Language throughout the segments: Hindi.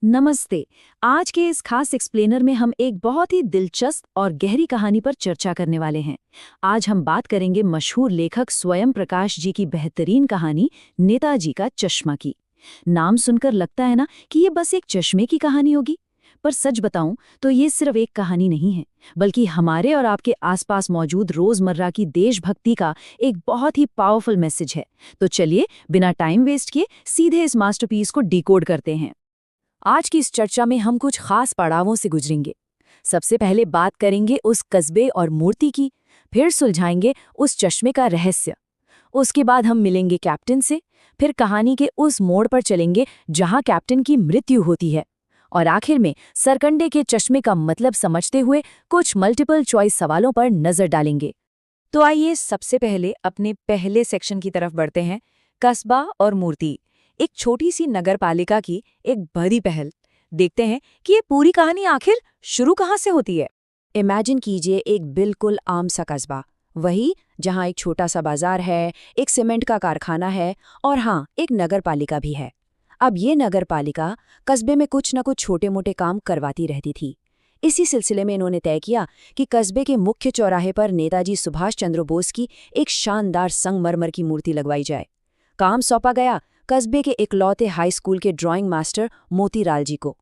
नमस्ते। आज के इस खास एक्सप्लेनर में हम एक बहुत ही दिलचस्प और गहरी कहानी पर चर्चा करने वाले हैं। आज हम बात करेंगे मशहूर लेखक स्वयं प्रकाश जी की बेहतरीन कहानी नेताजी का चश्मा की। नाम सुनकर लगता है ना कि ये बस एक चश्मे की कहानी होगी, पर सच बताऊं तो ये सिर्फ एक कहानी नहीं है, बल्कि हमारे और आपके आसपास मौजूद रोजमर्रा की देशभक्ति का एक बहुत ही पावरफुल मैसेज है। तो चलिए बिना टाइम वेस्ट किए सीधे इस मास्टरपीस को डिकोड करते हैं। आज की इस चर्चा में हम कुछ खास पड़ावों से गुजरेंगे। सबसे पहले बात करेंगे उस कस्बे और मूर्ति की, फिर सुलझाएंगे उस चश्मे का रहस्य। उसके बाद हम मिलेंगे कैप्टन से, फिर कहानी के उस मोड़ पर चलेंगे जहां कैप्टन की मृत्यु होती है, और आखिर में सरकंडे के चश्मे का मतलब समझते हुए कुछ मल्टीपल चॉइस सवालों पर नजर डालेंगे। तो आइए सबसे पहले अपने पहले सेक्शन की तरफ बढ़ते हैं, कस्बा और मूर्ति। एक छोटी सी नगरपालिका की एक बड़ी पहल। देखते हैं कि ये पूरी कहानी आखिर शुरू कहाँ से होती है। इमेजिन कीजिए एक बिल्कुल आम सा कस्बा, वही जहाँ एक छोटा सा बाजार है, एक सीमेंट का कारखाना है और हाँ, एक नगरपालिका भी है। अब ये नगरपालिका कस्बे में कुछ न कुछ छोटे मोटे काम करवाती रहती थी। इसी सिलसिले में इन्होंने तय किया कि कस्बे के मुख्य चौराहे पर नेताजी सुभाष चंद्र बोस की एक शानदार संगमरमर की मूर्ति लगवाई जाए। काम सौंपा गया कस्बे के इकलौते हाई स्कूल के ड्राइंग मास्टर मोतीलाल जी को।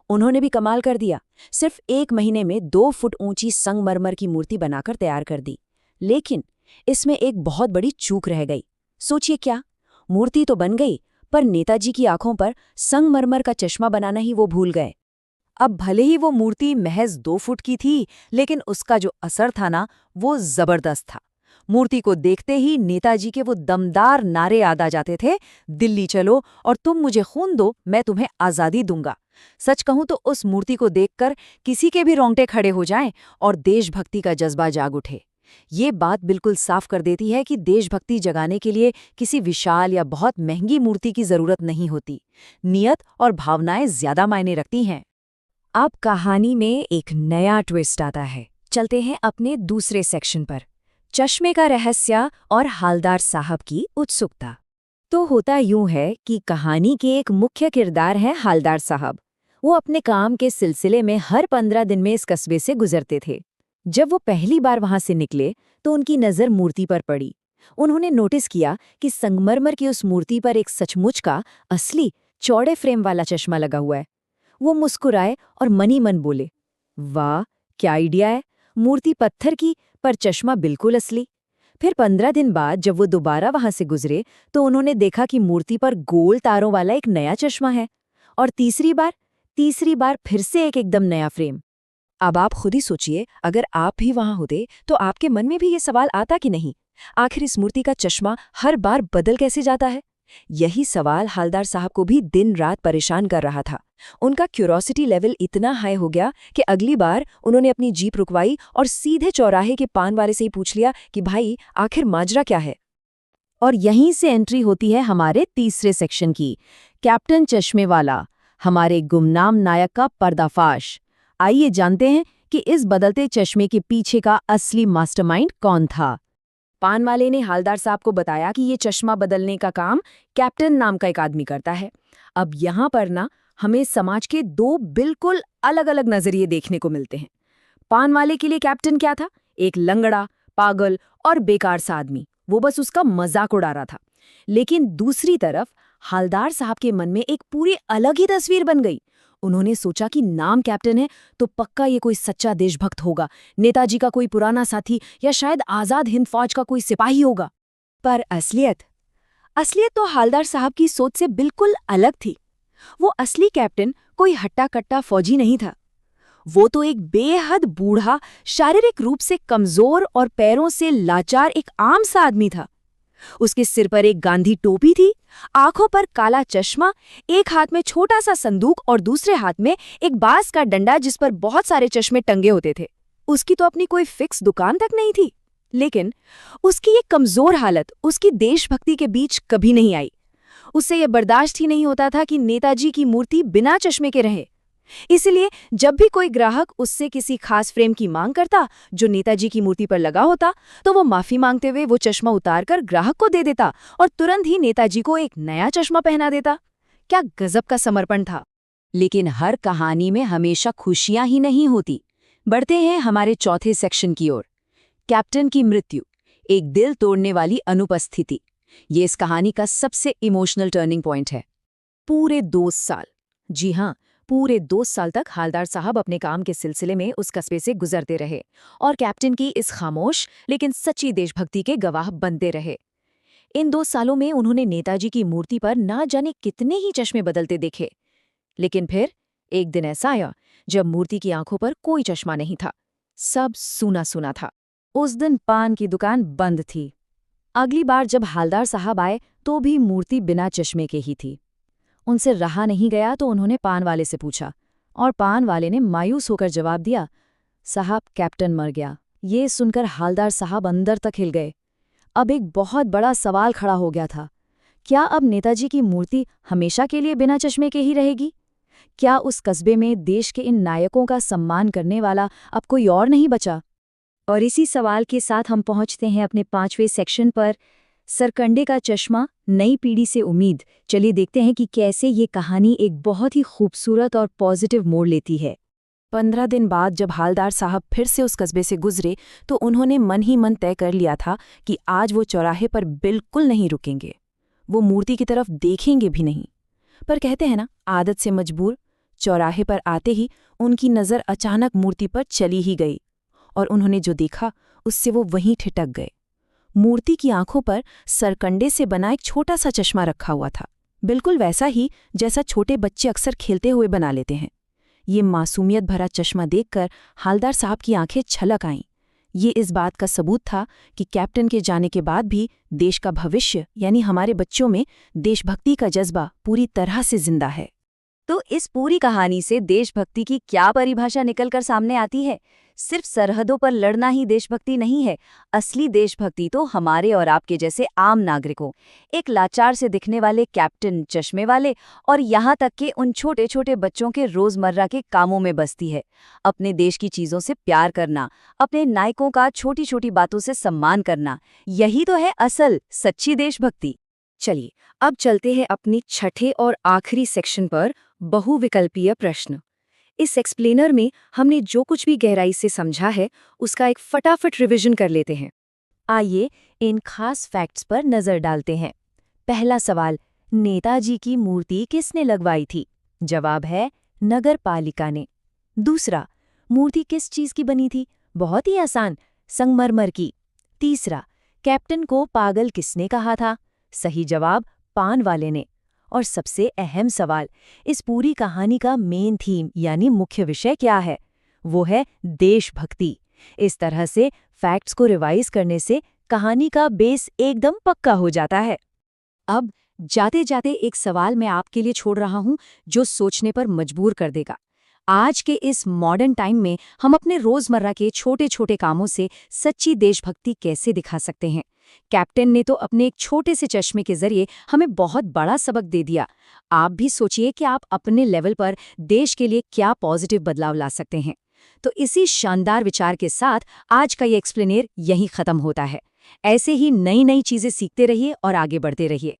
उन्होंने भी कमाल कर दिया, सिर्फ 1 महीने में 2 फुट ऊंची संगमरमर की मूर्ति बनाकर तैयार कर दी। लेकिन इसमें एक बहुत बड़ी चूक रह गई। सोचिए क्या, मूर्ति तो बन गई, पर नेताजी की आंखों पर संगमरमर का चश्मा बनाना ही वो भूल गए। अब भले ही वो मूर्ति महज 2 फुट की थी, लेकिन उसका जो असर था ना, वो जबरदस्त था। मूर्ति को देखते ही नेताजी के वो दमदार नारे याद आ जाते थे, दिल्ली चलो और तुम मुझे खून दो, मैं तुम्हें आज़ादी दूंगा। सच कहूं तो उस मूर्ति को देखकर किसी के भी रोंगटे खड़े हो जाएं और देशभक्ति का जज्बा जाग उठे। ये बात बिल्कुल साफ कर देती है कि देशभक्ति जगाने के लिए किसी विशाल या बहुत महंगी मूर्ति की जरूरत नहीं होती। नियत और भावनाएं ज्यादा मायने रखती हैं। अब कहानी में एक नया ट्विस्ट आता है। चलते हैं अपने दूसरे सेक्शन पर, चश्मे का रहस्य और हालदार साहब की उत्सुकता। तो होता यूं है कि कहानी के एक मुख्य किरदार है हालदार साहब। वो अपने काम के सिलसिले में हर 15 दिन में इस कस्बे से गुजरते थे। जब वो पहली बार वहां से निकले तो उनकी नज़र मूर्ति पर पड़ी। उन्होंने नोटिस किया कि संगमरमर की उस मूर्ति पर एक सचमुच का असली चौड़े फ्रेम वाला चश्मा लगा हुआ है। वो मुस्कुराए और मनी मन बोले, वाह क्या आइडिया है, मूर्ति पत्थर की पर चश्मा बिल्कुल असली। फिर 15 दिन बाद जब वो दोबारा वहां से गुजरे तो उन्होंने देखा कि मूर्ति पर गोल तारों वाला एक नया चश्मा है, और तीसरी बार फिर से एक एकदम नया फ्रेम। अब आप खुद ही सोचिए, अगर आप भी वहां होते तो आपके मन में भी ये सवाल आता कि नहीं, आखिर इस मूर्ति का चश्मा हर बार बदल कैसे जाता है। यही सवाल हालदार साहब को भी दिन रात परेशान कर रहा था। उनका क्यूरोसिटी लेवल इतना हाई हो गया कि अगली बार उन्होंने अपनी जीप रुकवाई और सीधे चौराहे के पान वाले से ही पूछ लिया कि भाई आखिर माजरा क्या है। और यहीं से एंट्री होती है हमारे तीसरे सेक्शन की, कैप्टन चश्मे वाला, हमारे गुमनाम नायक का पर्दाफाश। आइए जानते हैं कि इस बदलते चश्मे के पीछे का असली मास्टरमाइंड कौन था। पान वाले ने हालदार साहब को बताया कि ये चश्मा बदलने का काम कैप्टन नाम का एक आदमी करता है। अब यहाँ पर ना हमें समाज के 2 बिल्कुल अलग अलग नजरिए देखने को मिलते हैं। पान वाले के लिए कैप्टन क्या था? एक लंगड़ा, पागल और बेकार सा आदमी, वो बस उसका मजाक उड़ा रहा था। लेकिन दूसरी तरफ हालदार साहब के मन में एक पूरी अलग ही तस्वीर बन गई। उन्होंने सोचा कि नाम कैप्टन है तो पक्का ये कोई सच्चा देशभक्त होगा, नेताजी का कोई पुराना साथी या शायद आजाद हिंद फौज का कोई सिपाही होगा। पर असलियत तो हालदार साहब की सोच से बिल्कुल अलग थी। वो असली कैप्टन कोई हट्टा कट्टा फौजी नहीं था। वो तो एक बेहद बूढ़ा, शारीरिक रूप से कमजोर और पैरों से लाचार एक आम सा आदमी था। उसके सिर पर एक गांधी टोपी थी, आंखों पर काला चश्मा, एक हाथ में छोटा सा संदूक और दूसरे हाथ में एक बांस का डंडा जिस पर बहुत सारे चश्मे टंगे होते थे। उसकी तो अपनी कोई फिक्स दुकान तक नहीं थी, लेकिन उसकी ये कमजोर हालत उसकी देशभक्ति के बीच कभी नहीं आई। उससे यह बर्दाश्त ही नहीं होता था कि नेताजी की मूर्ति बिना चश्मे के रहे। इसलिए जब भी कोई ग्राहक उससे किसी खास फ्रेम की मांग करता जो नेताजी की मूर्ति पर लगा होता, तो वो माफी मांगते हुए वो चश्मा उतारकर ग्राहक को दे देता और तुरंत ही नेताजी को एक नया चश्मा पहना देता। क्या गजब का समर्पण था। लेकिन हर कहानी में हमेशा खुशियां ही नहीं होती। बढ़ते हैं हमारे चौथे सेक्शन की ओर। कैप्टन की मृत्यु, एक दिल तोड़ने वाली अनुपस्थिति। ये इस कहानी का सबसे इमोशनल टर्निंग पॉइंट है। पूरे 2 साल, जी हाँ, पूरे 2 साल तक हालदार साहब अपने काम के सिलसिले में उस कस्बे से गुजरते रहे और कैप्टन की इस खामोश लेकिन सच्ची देशभक्ति के गवाह बनते रहे। इन 2 सालों में उन्होंने नेताजी की मूर्ति पर ना जाने कितने ही चश्मे बदलते देखे। लेकिन फिर एक दिन ऐसा आया जब मूर्ति की आंखों पर कोई चश्मा नहीं था। सब सूना सूना था। उस दिन पान की दुकान बंद थी। अगली बार जब हालदार साहब आए तो भी मूर्ति बिना चश्मे के ही थी। उनसे रहा नहीं गया तो उन्होंने पान वाले से पूछा और पान वाले ने मायूस होकर जवाब दिया, साहब कैप्टन मर गया। ये सुनकर हालदार साहब अंदर तक हिल गए। अब एक बहुत बड़ा सवाल खड़ा हो गया था। क्या अब नेताजी की मूर्ति हमेशा के लिए बिना चश्मे के ही रहेगी? क्या उस कस्बे में देश के इन नायकों का सम्मान करने वाला अब कोई और नहीं बचा? और इसी सवाल के साथ हम पहुंचते हैं अपने 5वें सेक्शन पर, सरकंडे का चश्मा, नई पीढ़ी से उम्मीद। चलिए देखते हैं कि कैसे ये कहानी एक बहुत ही खूबसूरत और पॉजिटिव मोड़ लेती है। 15 दिन बाद जब हालदार साहब फिर से उस कस्बे से गुजरे तो उन्होंने मन ही मन तय कर लिया था कि आज वो चौराहे पर बिल्कुल नहीं रुकेंगे। वो मूर्ति की तरफ देखेंगे भी नहीं। पर कहते हैं ना, आदत से मजबूर, चौराहे पर आते ही उनकी नज़र अचानक मूर्ति पर चली ही गई और उन्होंने जो देखा उससे वो वहीं ठिठक गए। मूर्ति की आंखों पर सरकंडे से बना एक छोटा सा चश्मा रखा हुआ था, बिल्कुल वैसा ही जैसा छोटे बच्चे अक्सर खेलते हुए बना लेते हैं। ये मासूमियत भरा चश्मा देखकर हालदार साहब की आंखें छलक आईं। ये इस बात का सबूत था कि कैप्टन के जाने के बाद भी देश का भविष्य यानी हमारे बच्चों में देशभक्ति का जज्बा पूरी तरह से जिंदा है। तो इस पूरी कहानी से देशभक्ति की क्या परिभाषा निकलकर सामने आती है? सिर्फ सरहदों पर लड़ना ही देशभक्ति नहीं है। असली देशभक्ति तो हमारे और आपके जैसे आम नागरिकों, एक लाचार से दिखने वाले कैप्टन, चश्मे वाले और यहाँ तक कि उन छोटे छोटे बच्चों के रोजमर्रा के कामों में बसती है। अपने देश की चीजों से प्यार करना, अपने नायकों का छोटी छोटी बातों से सम्मान करना, यही तो है असल सच्ची देशभक्ति। चलिए अब चलते हैं अपनी छठे और आखिरी सेक्शन पर, बहुविकल्पीय प्रश्न। इस एक्सप्लेनर में हमने जो कुछ भी गहराई से समझा है उसका एक फटाफट रिवीजन कर लेते हैं। आइए इन खास फैक्ट्स पर नजर डालते हैं। पहला सवाल, नेताजी की मूर्ति किसने लगवाई थी? जवाब है नगर पालिका ने। दूसरा, मूर्ति किस चीज की बनी थी? बहुत ही आसान, संगमरमर की। तीसरा, कैप्टन को पागल किसने कहा था? सही जवाब पान वाले ने। और सबसे अहम सवाल, इस पूरी कहानी का मेन थीम यानी मुख्य विषय क्या है? वो है देशभक्ति। इस तरह से फैक्ट्स को रिवाइज करने से कहानी का बेस एकदम पक्का हो जाता है। अब जाते जाते एक सवाल मैं आपके लिए छोड़ रहा हूं जो सोचने पर मजबूर कर देगा। आज के इस मॉडर्न टाइम में हम अपने रोजमर्रा के छोटे छोटे कामों से सच्ची देशभक्ति कैसे दिखा सकते हैं? कैप्टन ने तो अपने एक छोटे से चश्मे के जरिए हमें बहुत बड़ा सबक दे दिया। आप भी सोचिए कि आप अपने लेवल पर देश के लिए क्या पॉजिटिव बदलाव ला सकते हैं। तो इसी शानदार विचार के साथ आज का ये एक्सप्लेनर यहीं खत्म होता है। ऐसे ही नई नई चीजें सीखते रहिए और आगे बढ़ते रहिए।